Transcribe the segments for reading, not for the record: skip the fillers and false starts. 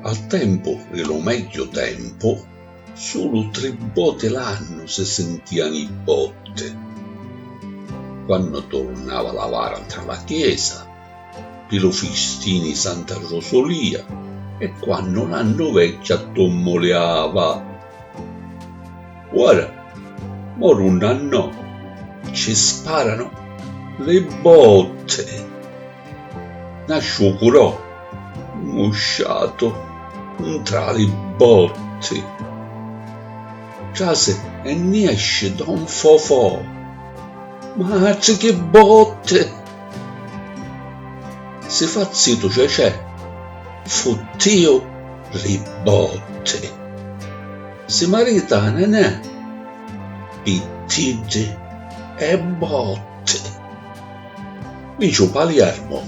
Al tempo, lo meglio tempo, solo 3 volte l'anno si sentivano i botte. Quando tornava la vara tra la chiesa, per lo festini Santa Rosolia e quando l'anno vecchio attommoleava. Ora, moro un anno, ci sparano le botte. Nasce curò, musciato, tra le botte. Case e ne esce Don Fofò. Mazza che botte! Si fa zitto c'è, fottio le botte. Si marita nenè, pittite e botte. Vicio Palermo,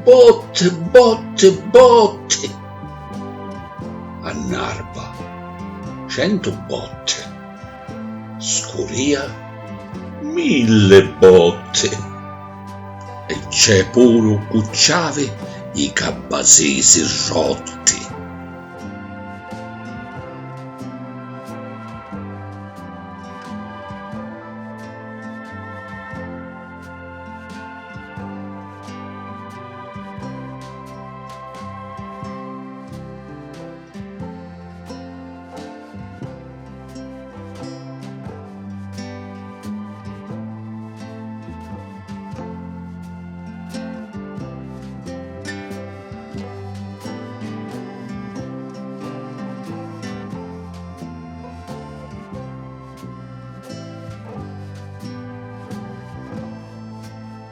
botte, botte, botte. A Narva, 100 botte. Scuria, 1000 botte. E c'è pure cucciave i cabasesi rotti.